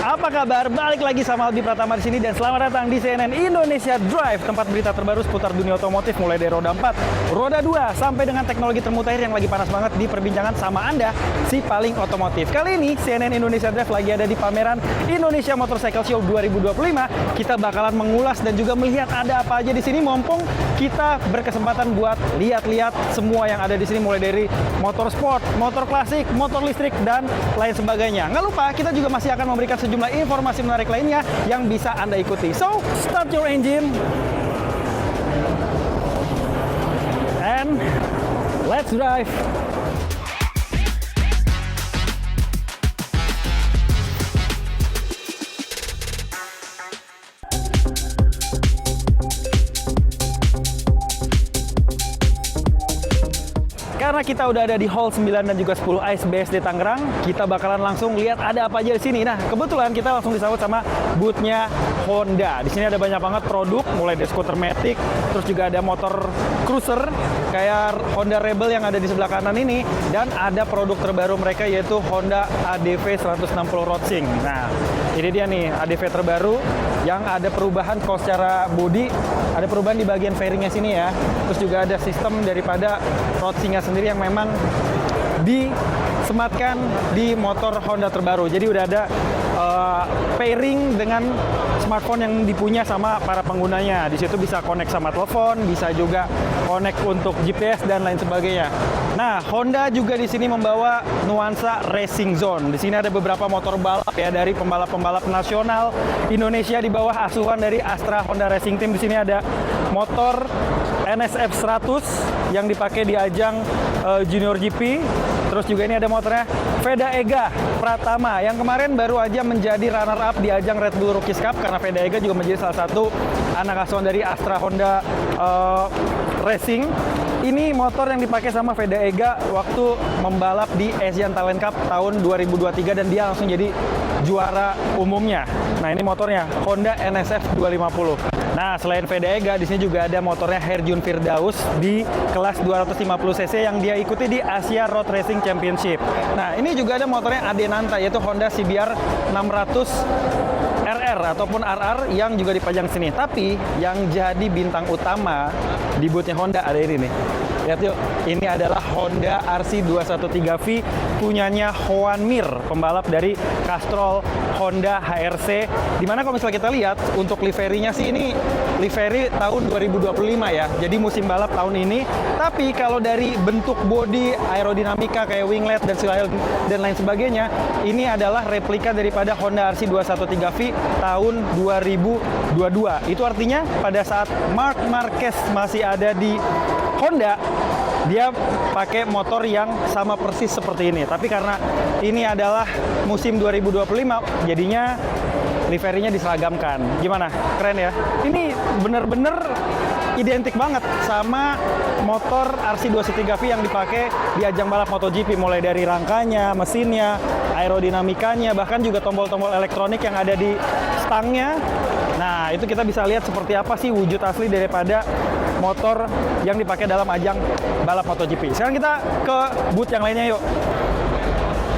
Apa kabar? Balik lagi sama Albi Pratama di sini dan selamat datang di CNN Indonesia Drive, tempat berita terbaru seputar dunia otomotif mulai dari roda 4, roda 2 sampai dengan teknologi termutakhir yang lagi panas banget diperbincangan sama Anda, si paling otomotif. Kali ini CNN Indonesia Drive lagi ada di pameran Indonesia Motorcycle Show 2025. Kita bakalan mengulas dan juga melihat ada apa aja di sini, mumpung kita berkesempatan buat lihat-lihat semua yang ada di sini, mulai dari motor sport, motor klasik, motor listrik dan lain sebagainya. Nggak lupa kita juga masih akan memberikan sejumlah informasi menarik lainnya yang bisa Anda ikuti. So, start your engine and let's drive. Karena kita udah ada di Hall 9 dan juga 10 ICE BSD Tangerang, kita bakalan langsung lihat ada apa aja di sini. Nah, kebetulan kita langsung disambut sama booth-nya Honda. Di sini ada banyak banget produk, mulai dari skuter matic, terus juga ada motor cruiser kayak Honda Rebel yang ada di sebelah kanan ini, dan ada produk terbaru mereka yaitu Honda ADV 160 Racing. Nah, ini dia nih ADV terbaru yang ada perubahan kalau secara bodi, ada perubahan di bagian fairingnya sini ya. Terus juga ada sistem daripada Racingnya sendiri yang memang disematkan di motor Honda terbaru. Jadi udah ada pairing dengan smartphone yang dipunya sama para penggunanya. Di situ bisa connect sama telepon, bisa juga connect untuk GPS dan lain sebagainya. Nah, Honda juga di sini membawa nuansa racing zone. Di sini ada beberapa motor balap ya dari pembalap-pembalap nasional Indonesia di bawah asuhan dari Astra Honda Racing Team. Di sini ada motor NSF 100 yang dipakai di ajang Junior GP. Terus juga ini ada motornya Veda Ega Pratama yang kemarin baru aja menjadi runner up di ajang Red Bull Rookies Cup, karena Veda Ega juga menjadi salah satu anak asuhan dari Astra Honda Racing. Ini motor yang dipakai sama Veda Ega waktu membalap di Asian Talent Cup tahun 2023 dan dia langsung jadi juara umumnya. Nah, ini motornya Honda NSF 250. Nah, selain Veda Ega, di sini juga ada motornya Herjun Firdaus di kelas 250 cc yang dia ikuti di Asia Road Racing Championship. Nah, ini juga ada motornya Adenanta, yaitu Honda CBR 600 RR ataupun RR yang juga dipajang sini. Tapi yang jadi bintang utama di bootnya Honda ada ini nih. Lihat yuk, ini adalah Honda RC213V punyanya Joan Mir, pembalap dari Castrol Honda HRC. Dimana kalau misalnya kita lihat untuk liverynya sih ini livery tahun 2025 ya. Jadi musim balap tahun ini. Tapi kalau dari bentuk bodi, aerodinamika kayak winglet dan lain sebagainya, ini adalah replika daripada Honda RC213V tahun 2022. Itu artinya pada saat Marc Marquez masih ada di Honda, dia pakai motor yang sama persis seperti ini. Tapi karena ini adalah musim 2025, jadinya liverynya diseragamkan. Gimana? Keren ya? Ini bener-bener identik banget sama motor RC213V yang dipakai di ajang balap MotoGP, mulai dari rangkanya, mesinnya, aerodinamikanya, bahkan juga tombol-tombol elektronik yang ada di stangnya. Nah, itu kita bisa lihat seperti apa sih wujud asli daripada motor yang dipakai dalam ajang balap MotoGP. Sekarang kita ke booth yang lainnya yuk.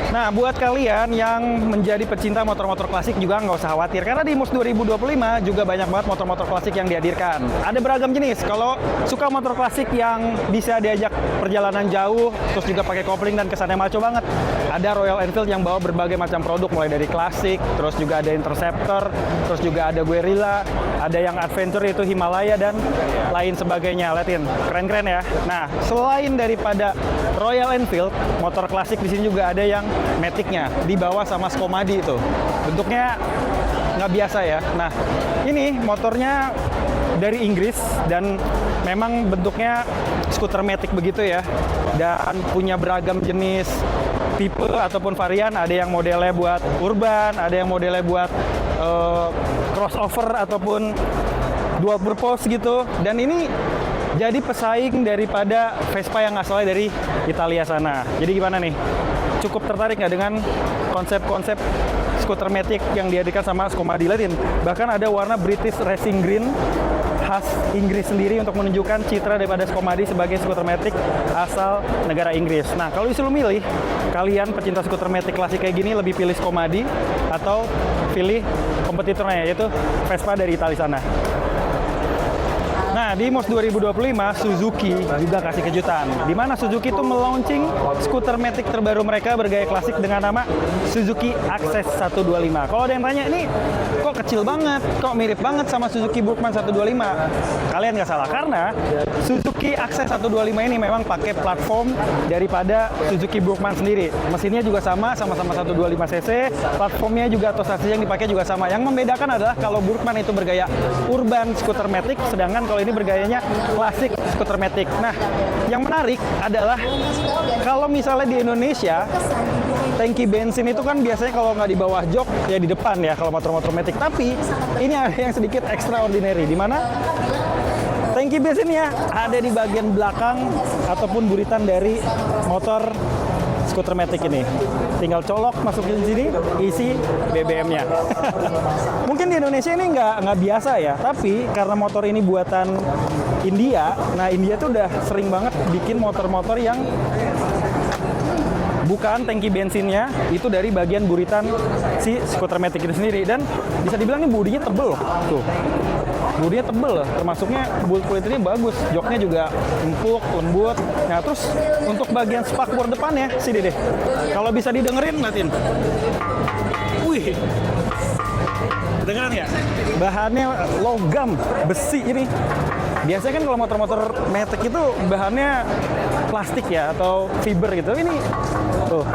Nah, buat kalian yang menjadi pecinta motor-motor klasik juga nggak usah khawatir, karena di MUS 2025 juga banyak banget motor-motor klasik yang dihadirkan. Ada beragam jenis. Kalau suka motor klasik yang bisa diajak perjalanan jauh, terus juga pakai kopling dan kesannya maco banget, ada Royal Enfield yang bawa berbagai macam produk, mulai dari klasik, terus juga ada Interceptor, terus juga ada Guerrilla, ada yang adventure itu Himalaya dan lain sebagainya. Lihatin, keren-keren ya. Nah, selain daripada Royal Enfield, motor klasik di sini juga ada yang matic-nya dibawa sama Skomadi itu. Bentuknya nggak biasa ya. Nah, ini motornya dari Inggris dan memang bentuknya skuter matic begitu ya. Dan punya beragam jenis tipe ataupun varian. Ada yang modelnya buat urban, ada yang modelnya buat crossover ataupun dual purpose gitu. Dan ini jadi pesaing daripada Vespa yang asalnya dari Italia sana. Jadi gimana nih? Cukup tertarik nggak dengan konsep-konsep skuter matic yang dihadirkan sama Skomadi? Bahkan ada warna British Racing Green khas Inggris sendiri untuk menunjukkan citra daripada Scomadi sebagai skuter matic asal negara Inggris. Nah, kalau disuruh milih, kalian pecinta skuter matic klasik kayak gini lebih pilih Scomadi atau pilih kompetitornya yaitu Vespa dari Italia sana. Nah, di MOS 2025, Suzuki juga kasih kejutan. Di mana Suzuki itu melaunching skuter matic terbaru mereka bergaya klasik dengan nama Suzuki Access 125. Kalau ada yang tanya, ini kok kecil banget, kok mirip banget sama Suzuki Burkman 125? Kalian nggak salah, karena Suzuki Access 125 ini memang pakai platform daripada Suzuki Burkman sendiri. Mesinnya juga sama-sama 125 cc, platformnya juga atau sasis yang dipakai juga sama. Yang membedakan adalah kalau Burkman itu bergaya urban skuter matic, sedangkan kalau ini bergayanya klasik skuter matic. Nah, yang menarik adalah kalau misalnya di Indonesia tangki bensin itu kan biasanya kalau nggak di bawah jok ya di depan ya kalau motor-motor matic. Tapi ini ada yang sedikit extraordinary, di mana tangki bensinnya ada di bagian belakang ataupun buritan dari motor skuter matic ini. Tinggal colok masukin sini, isi BBM-nya. Mungkin di Indonesia ini nggak biasa ya, tapi karena motor ini buatan India, nah India tuh udah sering banget bikin motor-motor yang bukan tangki bensinnya itu dari bagian buritan si skuter matic ini sendiri. Dan bisa dibilang ini bodinya tebel tuh. Bodinya tebel, termasuknya kulit ini bagus, joknya juga empuk, lembut. Nah, terus untuk bagian spakbor depannya, sini deh. Kalau bisa didengerin, Latin. Wih, dengeran ya? Bahannya logam, besi ini. Biasanya kan kalau motor-motor matic itu bahannya plastik ya, atau fiber gitu. Ini, tuh.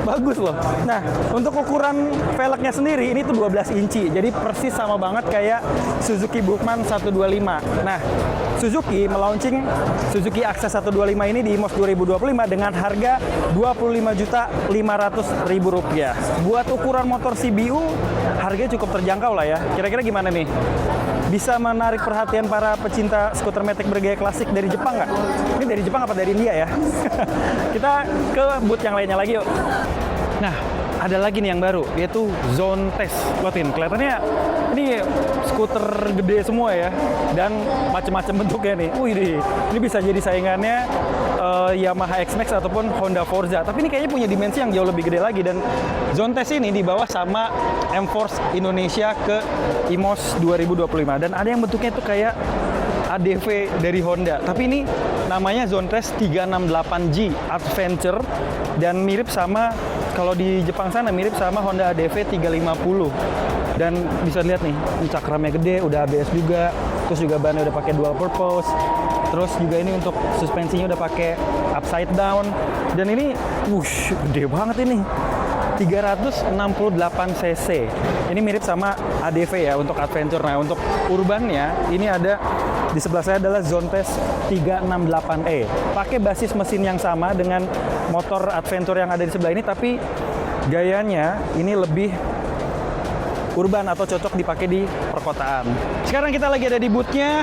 Bagus loh. Nah, untuk ukuran velgnya sendiri ini tuh 12 inci. Jadi persis sama banget kayak Suzuki Burkman 125. Nah, Suzuki melaunching Suzuki Access 125 ini di MOS 2025 dengan harga Rp25.500.000. Buat ukuran motor CBU, harganya cukup terjangkau lah ya. Kira-kira gimana nih? Bisa menarik perhatian para pecinta skuter matic bergaya klasik dari Jepang nggak? Ini dari Jepang apa dari India ya? Kita ke booth yang lainnya lagi yuk. Nah, ada lagi nih yang baru, yaitu Zone Test. Lotin, kelihatannya ini skuter gede semua ya, dan macam-macam bentuknya nih. Wih, ini bisa jadi saingannya Yamaha X-Max ataupun Honda Forza. Tapi ini kayaknya punya dimensi yang jauh lebih gede lagi. Dan Zone Test ini dibawa sama M-Force Indonesia ke IMOS 2025. Dan ada yang bentuknya itu kayak ADV dari Honda. Tapi ini namanya Zone Test 368G Adventure dan mirip sama, kalau di Jepang sana mirip sama Honda ADV 350. Dan bisa lihat nih, ini cakramnya gede, udah ABS juga, terus juga bannya udah pakai dual purpose, terus juga ini untuk suspensinya udah pakai upside down, dan ini, wush, gede banget ini. 368 cc. Ini mirip sama ADV ya untuk adventure. Nah, untuk urbannya ini ada di sebelah saya adalah Zone Test 368E. Pakai basis mesin yang sama dengan motor adventure yang ada di sebelah ini, tapi gayanya ini lebih urban atau cocok dipakai di perkotaan. Sekarang kita lagi ada di booth-nya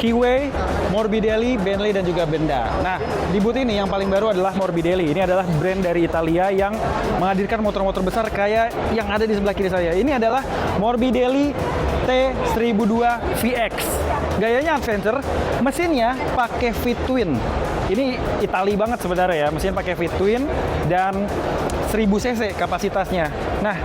Keyway, Morbidelli, Bentley, dan juga Benda. Nah, di booth ini yang paling baru adalah Morbidelli. Ini adalah brand dari Italia yang menghadirkan motor-motor besar kayak yang ada di sebelah kiri saya. Ini adalah Morbidelli T1002 VX. Gayanya adventure, mesinnya pakai Fit Twin. Ini Itali banget sebenarnya ya, mesinnya pakai Fit Twin dan 1000 cc kapasitasnya. Nah,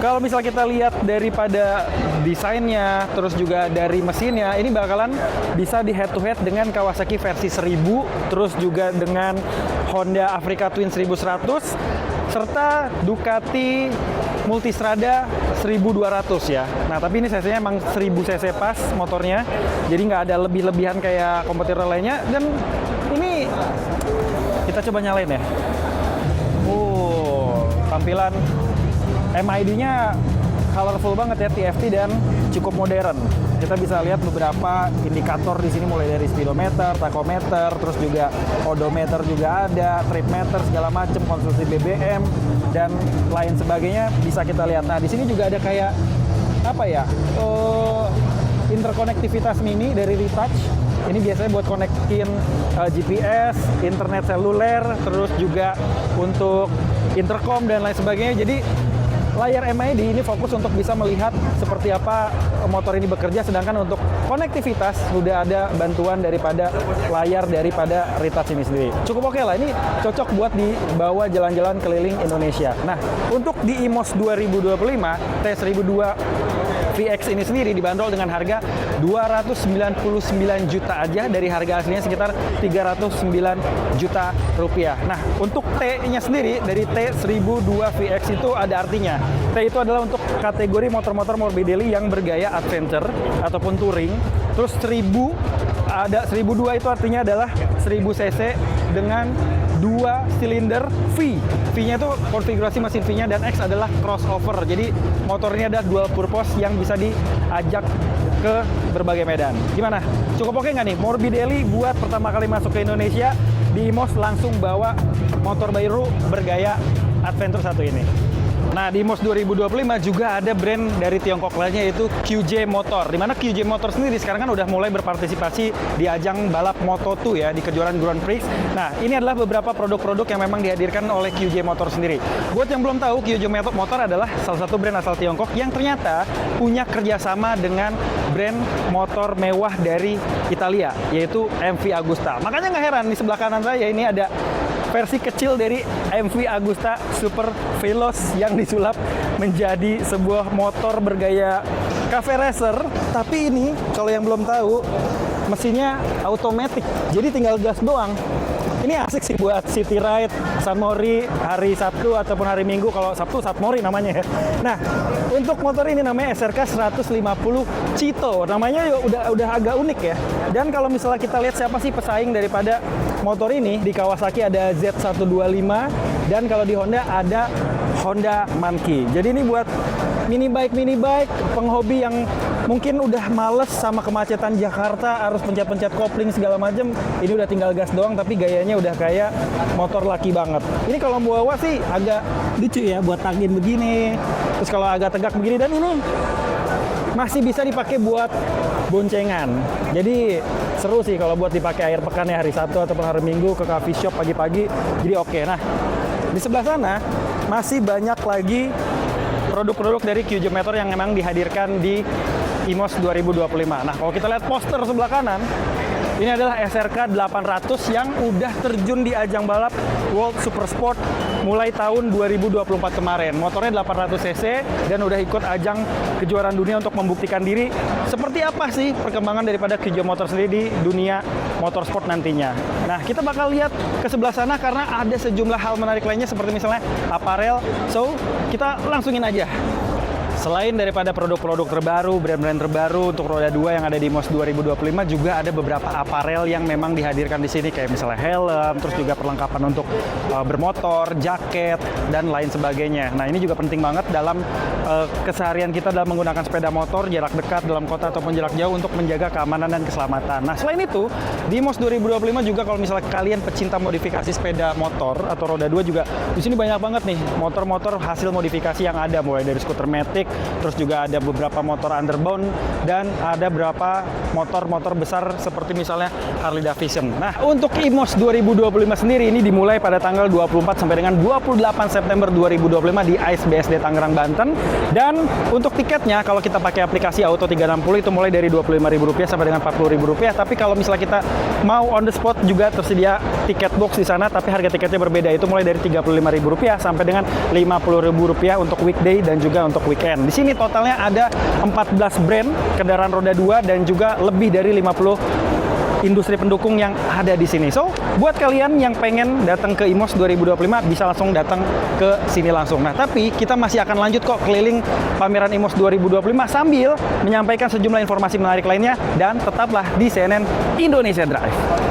kalau misalnya kita lihat daripada desainnya, terus juga dari mesinnya, ini bakalan bisa di head to head dengan Kawasaki versi 1000, terus juga dengan Honda Africa Twin 1100, serta Ducati Multistrada 1200 ya. Nah, tapi ini cc-nya emang 1000 cc pas motornya, jadi nggak ada lebih-lebihan kayak kompetitor lainnya. Dan ini kita coba nyalain ya. Tampilan MID-nya colorful banget ya, TFT, dan cukup modern. Kita bisa lihat beberapa indikator di sini, mulai dari speedometer, tachometer, terus juga odometer juga ada, trip meter, segala macam, konsumsi BBM dan lain sebagainya bisa kita lihat. Nah, di sini juga ada kayak apa ya? Interkonektivitas mini dari Retouch. Ini biasanya buat konekin GPS, internet seluler, terus juga untuk intercom dan lain sebagainya. Jadi layar MID ini fokus untuk bisa melihat seperti apa motor ini bekerja, sedangkan untuk konektivitas sudah ada bantuan daripada layar daripada retouch ini sendiri. Cukup oke lah, ini cocok buat dibawa jalan-jalan keliling Indonesia. Nah, untuk di IMOS 2025 T1002 VX ini sendiri dibanderol dengan harga 299 juta aja, dari harga aslinya sekitar 309 juta rupiah. Nah, untuk T-nya sendiri dari T1002 VX itu ada artinya. T itu adalah untuk kategori motor-motor Morbidelli yang bergaya adventure ataupun touring. Terus 1000 ada 1002 itu artinya adalah 1000 cc dengan 2 silinder V. V-nya itu konfigurasi mesin V-nya, dan X adalah crossover. Jadi motor ini ada dual purpose yang bisa diajak ke berbagai medan. Gimana? Cukup oke nggak nih? Morbidelli buat pertama kali masuk ke Indonesia di IMOS langsung bawa motor baru bergaya adventure satu ini. Nah, di IMOS 2025 juga ada brand dari Tiongkok lainnya, yaitu QJ Motor. Dimana QJ Motor sendiri sekarang kan udah mulai berpartisipasi di ajang balap Moto2 ya, di kejuaraan Grand Prix. Nah, ini adalah beberapa produk-produk yang memang dihadirkan oleh QJ Motor sendiri. Buat yang belum tahu, QJ Motor adalah salah satu brand asal Tiongkok yang ternyata punya kerjasama dengan brand motor mewah dari Italia, yaitu MV Agusta. Makanya nggak heran, di sebelah kanan saya ini ada versi kecil dari MV Agusta Super Veloz yang disulap menjadi sebuah motor bergaya cafe racer. Tapi ini, kalau yang belum tahu, mesinnya automatic, jadi tinggal gas doang. Ini asik sih buat city ride, Sunmori hari Sabtu ataupun hari Minggu. Kalau Sabtu Satmori namanya ya. Nah, untuk motor ini namanya SRK 150 Cito. Namanya udah agak unik ya. Dan kalau misalnya kita lihat siapa sih pesaing daripada motor ini, di Kawasaki ada Z125, dan kalau di Honda ada Honda Monkey. Jadi ini buat mini bike penghobi yang mungkin udah males sama kemacetan Jakarta, harus pencet-pencet kopling segala macam. Ini udah tinggal gas doang, tapi gayanya udah kayak motor laki banget. Ini kalau bawa sih agak lucu ya, buat tangin begini. Terus kalau agak tegak begini, dan ini masih bisa dipakai buat boncengan. Jadi seru sih kalau buat dipakai akhir pekan ya, hari Sabtu ataupun hari Minggu ke coffee shop pagi-pagi. Jadi oke. Nah, di sebelah sana masih banyak lagi produk-produk dari QJ Motor yang memang dihadirkan di IMOS 2025. Nah, kalau kita lihat poster sebelah kanan, ini adalah SRK 800 yang udah terjun di ajang balap World Super Sport mulai tahun 2024 kemarin. Motornya 800 cc dan udah ikut ajang kejuaraan dunia untuk membuktikan diri seperti apa sih perkembangan daripada QJ Motor sendiri di dunia motorsport nantinya. Nah, kita bakal lihat ke sebelah sana karena ada sejumlah hal menarik lainnya seperti misalnya apparel. So, kita langsungin aja. Selain daripada produk-produk terbaru, brand-brand terbaru untuk roda 2 yang ada di IMOS 2025, juga ada beberapa apparel yang memang dihadirkan di sini, kayak misalnya helm, terus juga perlengkapan untuk bermotor, jaket, dan lain sebagainya. Nah, ini juga penting banget dalam keseharian kita dalam menggunakan sepeda motor, jarak dekat, dalam kota ataupun jarak jauh, untuk menjaga keamanan dan keselamatan. Nah, selain itu, di IMOS 2025 juga kalau misalnya kalian pecinta modifikasi sepeda motor atau roda 2 juga, di sini banyak banget nih motor-motor hasil modifikasi yang ada, mulai dari skuter matic, terus juga ada beberapa motor underbound, dan ada beberapa motor-motor besar seperti misalnya Harley Davidson. Nah, untuk IMOS 2025 sendiri ini dimulai pada tanggal 24 sampai dengan 28 September 2025 di ICE BSD Tangerang, Banten. Dan untuk tiketnya, kalau kita pakai aplikasi Auto 360 itu mulai dari Rp25.000 sampai dengan Rp40.000. Tapi kalau misalnya kita mau on the spot juga tersedia tiket box di sana, tapi harga tiketnya berbeda. Itu mulai dari Rp35.000 sampai dengan Rp50.000 untuk weekday dan juga untuk weekend. Di sini totalnya ada 14 brand kendaraan roda 2 dan juga lebih dari 50 industri pendukung yang ada di sini. So, buat kalian yang pengen datang ke IMOS 2025 bisa langsung datang ke sini langsung. Nah, tapi kita masih akan lanjut kok keliling pameran IMOS 2025 sambil menyampaikan sejumlah informasi menarik lainnya, dan tetaplah di CNN Indonesia Drive.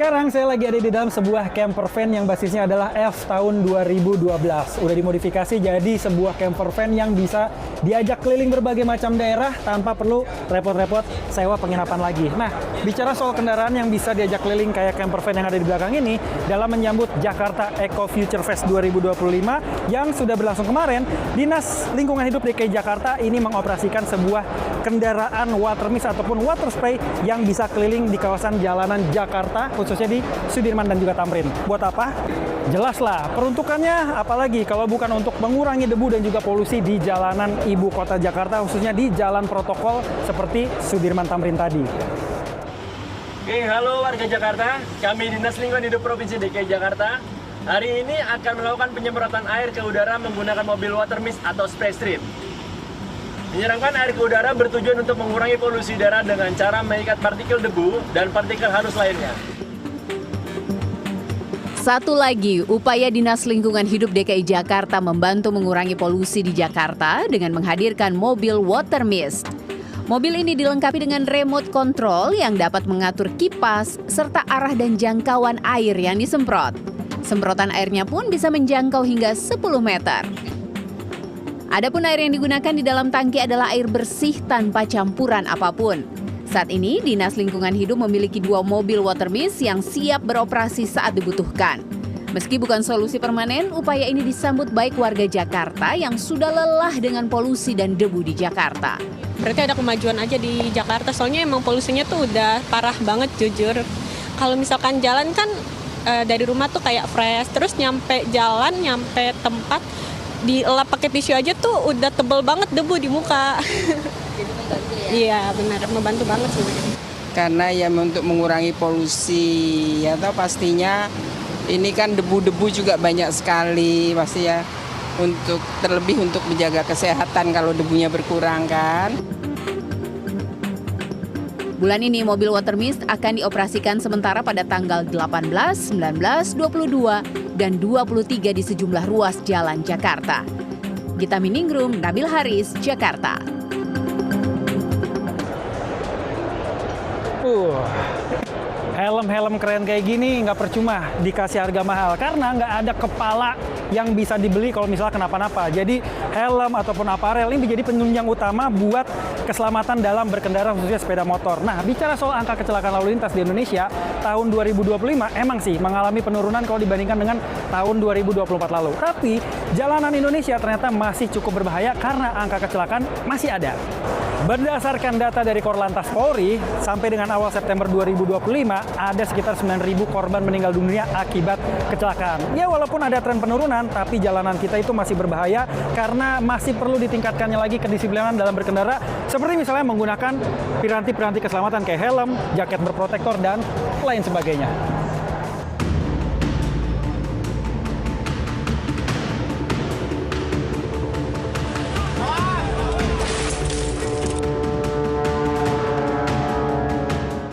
Sekarang saya lagi ada di dalam sebuah camper van yang basisnya adalah F tahun 2012. Udah dimodifikasi jadi sebuah camper van yang bisa diajak keliling berbagai macam daerah tanpa perlu repot-repot sewa penginapan lagi. Nah, bicara soal kendaraan yang bisa diajak keliling kayak camper van yang ada di belakang ini, dalam menyambut Jakarta Eco Future Fest 2025 yang sudah berlangsung kemarin, Dinas Lingkungan Hidup DKI Jakarta ini mengoperasikan sebuah kendaraan water mist ataupun water spray yang bisa keliling di kawasan jalanan Jakarta, khususnya di Sudirman dan juga Tamrin. Buat apa? Jelaslah, peruntukannya apalagi kalau bukan untuk mengurangi debu dan juga polusi di jalanan ibu kota Jakarta, khususnya di jalan protokol seperti Sudirman Tamrin tadi. Oke, halo warga Jakarta. Kami Dinas Lingkungan Hidup Provinsi DKI Jakarta hari ini akan melakukan penyemprotan air ke udara menggunakan mobil water mist atau spray strip. Menyiramkan air ke udara bertujuan untuk mengurangi polusi udara dengan cara mengikat partikel debu dan partikel halus lainnya. Satu lagi, upaya Dinas Lingkungan Hidup DKI Jakarta membantu mengurangi polusi di Jakarta dengan menghadirkan mobil water mist. Mobil ini dilengkapi dengan remote control yang dapat mengatur kipas serta arah dan jangkauan air yang disemprot. Semprotan airnya pun bisa menjangkau hingga 10 meter. Adapun air yang digunakan di dalam tangki adalah air bersih tanpa campuran apapun. Saat ini, Dinas Lingkungan Hidup memiliki 2 mobil water mist yang siap beroperasi saat dibutuhkan. Meski bukan solusi permanen, upaya ini disambut baik warga Jakarta yang sudah lelah dengan polusi dan debu di Jakarta. Berarti ada kemajuan aja di Jakarta, soalnya emang polusinya tuh udah parah banget jujur. Kalau misalkan jalan kan dari rumah tuh kayak fresh, terus nyampe jalan, nyampe tempat, dielap pakai tisu aja tuh udah tebel banget debu di muka. Jadi membantu ya? Iya benar, membantu banget sih. Karena ya untuk mengurangi polusi, ya toh pastinya ini kan debu-debu juga banyak sekali pasti ya. Terlebih untuk menjaga kesehatan kalau debunya berkurang kan. Bulan ini mobil water mist akan dioperasikan sementara pada tanggal 18, 19, 22, dan 23 di sejumlah ruas jalan Jakarta. Gita Miningrum, Nabil Haris, Jakarta. Helm-helm keren kayak gini nggak percuma dikasih harga mahal karena nggak ada kepala yang bisa dibeli kalau misalnya kenapa-napa. Jadi helm ataupun aparel ini menjadi penunjang utama buat keselamatan dalam berkendara khususnya sepeda motor. Nah, bicara soal angka kecelakaan lalu lintas di Indonesia tahun 2025 emang sih mengalami penurunan kalau dibandingkan dengan tahun 2024 lalu. Tapi jalanan Indonesia ternyata masih cukup berbahaya karena angka kecelakaan masih ada. Berdasarkan data dari Korlantas Polri, sampai dengan awal September 2025, ada sekitar 9.000 korban meninggal dunia akibat kecelakaan. Ya walaupun ada tren penurunan, tapi jalanan kita itu masih berbahaya karena masih perlu ditingkatkannya lagi kedisiplinan dalam berkendara, seperti misalnya menggunakan piranti-piranti keselamatan kayak helm, jaket berprotektor, dan lain sebagainya.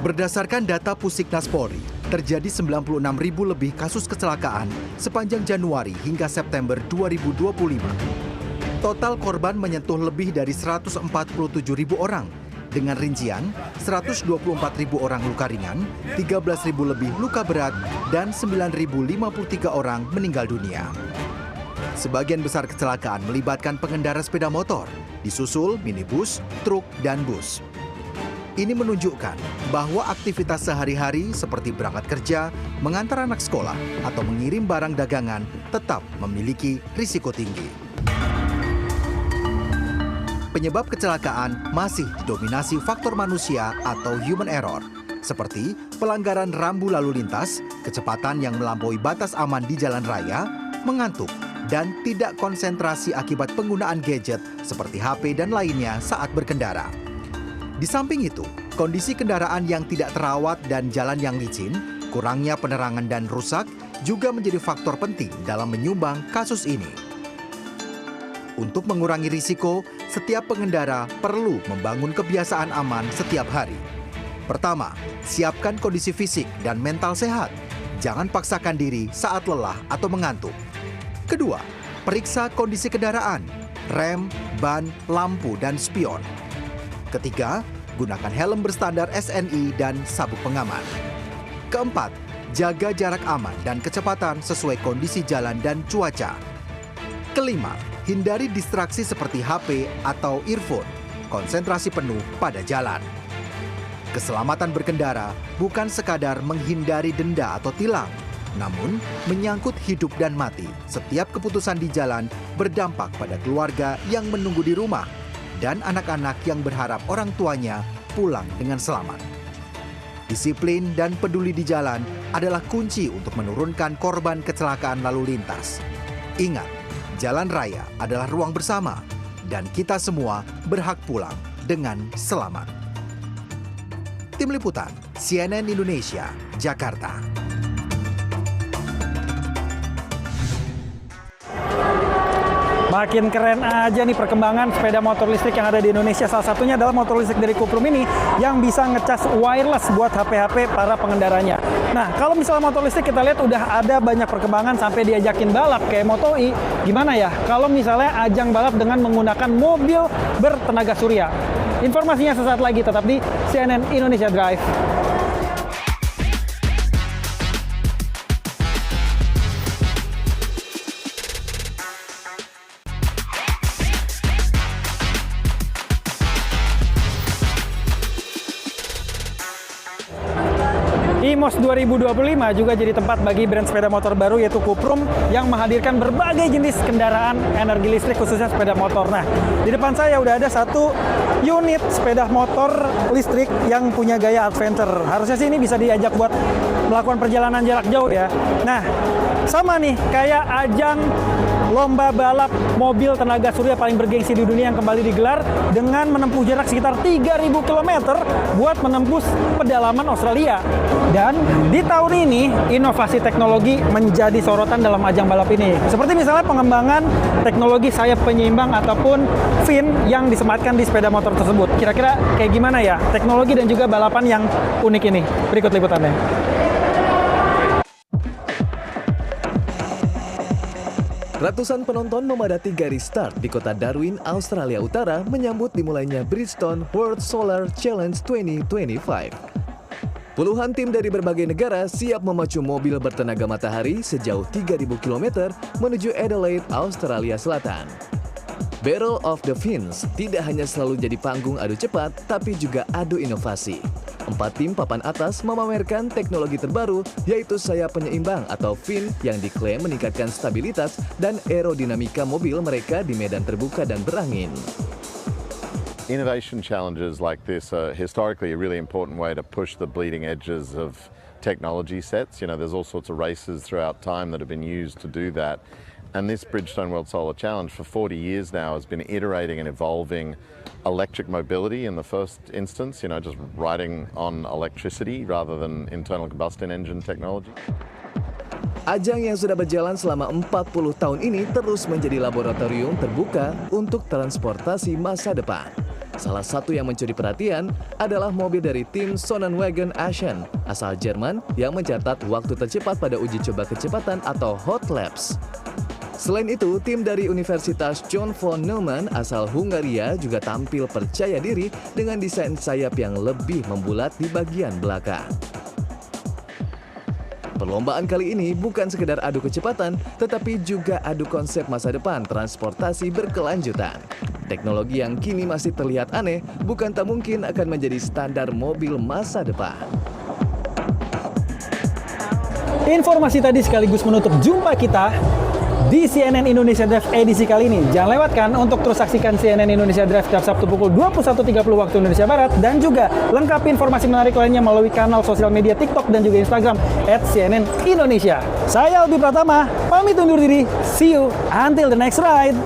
Berdasarkan data Pusiknas Polri, terjadi 96.000 lebih kasus kecelakaan sepanjang Januari hingga September 2025. Total korban menyentuh lebih dari 147.000 orang, dengan rincian 124.000 orang luka ringan, 13.000 lebih luka berat, dan 9.053 orang meninggal dunia. Sebagian besar kecelakaan melibatkan pengendara sepeda motor, disusul minibus, truk, dan bus. Ini menunjukkan bahwa aktivitas sehari-hari seperti berangkat kerja, mengantar anak sekolah, atau mengirim barang dagangan tetap memiliki risiko tinggi. Penyebab kecelakaan masih didominasi faktor manusia atau human error, seperti pelanggaran rambu lalu lintas, kecepatan yang melampaui batas aman di jalan raya, mengantuk, dan tidak konsentrasi akibat penggunaan gadget seperti HP dan lainnya saat berkendara. Di samping itu, kondisi kendaraan yang tidak terawat dan jalan yang licin, kurangnya penerangan dan rusak juga menjadi faktor penting dalam menyumbang kasus ini. Untuk mengurangi risiko, setiap pengendara perlu membangun kebiasaan aman setiap hari. Pertama, siapkan kondisi fisik dan mental sehat. Jangan paksakan diri saat lelah atau mengantuk. Kedua, periksa kondisi kendaraan, rem, ban, lampu, dan spion. Ketiga, gunakan helm berstandar SNI dan sabuk pengaman. Keempat, jaga jarak aman dan kecepatan sesuai kondisi jalan dan cuaca. Kelima, hindari distraksi seperti HP atau earphone. Konsentrasi penuh pada jalan. Keselamatan berkendara bukan sekadar menghindari denda atau tilang, namun menyangkut hidup dan mati. Setiap keputusan di jalan berdampak pada keluarga yang menunggu di rumah dan anak-anak yang berharap orang tuanya pulang dengan selamat. Disiplin dan peduli di jalan adalah kunci untuk menurunkan korban kecelakaan lalu lintas. Ingat, jalan raya adalah ruang bersama dan kita semua berhak pulang dengan selamat. Tim Liputan, CNN Indonesia, Jakarta. Makin keren aja nih perkembangan sepeda motor listrik yang ada di Indonesia. Salah satunya adalah motor listrik dari Cuprum ini yang bisa ngecas wireless buat HP-HP para pengendaranya. Nah, kalau misalnya motor listrik kita lihat udah ada banyak perkembangan sampai diajakin balap kayak Moto-E. Gimana ya kalau misalnya ajang balap dengan menggunakan mobil bertenaga surya? Informasinya sesaat lagi, tetap di CNN Indonesia Drive. IMOS 2025 juga jadi tempat bagi brand sepeda motor baru yaitu Cuprum yang menghadirkan berbagai jenis kendaraan energi listrik khususnya sepeda motor. Nah, di depan saya udah ada satu unit sepeda motor listrik yang punya gaya adventure. Harusnya sih ini bisa diajak buat melakukan perjalanan jarak jauh ya. Nah, sama nih kayak ajang lomba balap mobil tenaga surya paling bergengsi di dunia yang kembali digelar dengan menempuh jarak sekitar 3.000 km buat menembus pedalaman Australia. Dan di tahun ini, inovasi teknologi menjadi sorotan dalam ajang balap ini. Seperti misalnya pengembangan teknologi sayap penyeimbang ataupun fin yang disematkan di sepeda motor tersebut. Kira-kira kayak gimana ya teknologi dan juga balapan yang unik ini? Berikut liputannya. Ratusan penonton memadati garis start di kota Darwin, Australia Utara menyambut dimulainya Bridgestone World Solar Challenge 2025. Puluhan tim dari berbagai negara siap memacu mobil bertenaga matahari sejauh 3.000 km menuju Adelaide, Australia Selatan. Battle of the Fins tidak hanya selalu jadi panggung adu cepat, tapi juga adu inovasi. 4 tim papan atas memamerkan teknologi terbaru, yaitu sayap penyeimbang atau fin yang diklaim meningkatkan stabilitas dan aerodinamika mobil mereka di medan terbuka dan berangin. Innovation challenges like this are historically a really important way to push the bleeding edges of technology sets. You know, there's all sorts of races throughout time that have been used to do that. And this Bridgestone World Solar Challenge for 40 years now has been iterating and evolving electric mobility in the first instance, you know, just riding on electricity rather than internal combustion engine technology. Ajang yang sudah berjalan selama 40 tahun ini terus menjadi laboratorium terbuka untuk transportasi masa depan. Salah satu yang mencuri perhatian adalah mobil dari tim Sonnenwagen Aachen asal Jerman yang mencatat waktu tercepat pada uji coba kecepatan atau hot laps. Selain itu, tim dari Universitas John von Neumann asal Hungaria juga tampil percaya diri dengan desain sayap yang lebih membulat di bagian belakang. Perlombaan kali ini bukan sekedar adu kecepatan, tetapi juga adu konsep masa depan transportasi berkelanjutan. Teknologi yang kini masih terlihat aneh, bukan tak mungkin akan menjadi standar mobil masa depan. Informasi tadi sekaligus menutup jumpa kita di CNN Indonesia Drive edisi kali ini. Jangan lewatkan untuk terus saksikan CNN Indonesia Drive setiap Sabtu pukul 21.30 waktu Indonesia Barat, dan juga lengkapi informasi menarik lainnya melalui kanal sosial media TikTok dan juga Instagram @CNN Indonesia. Saya Albi Pratama, pamit undur diri. See you until the next ride.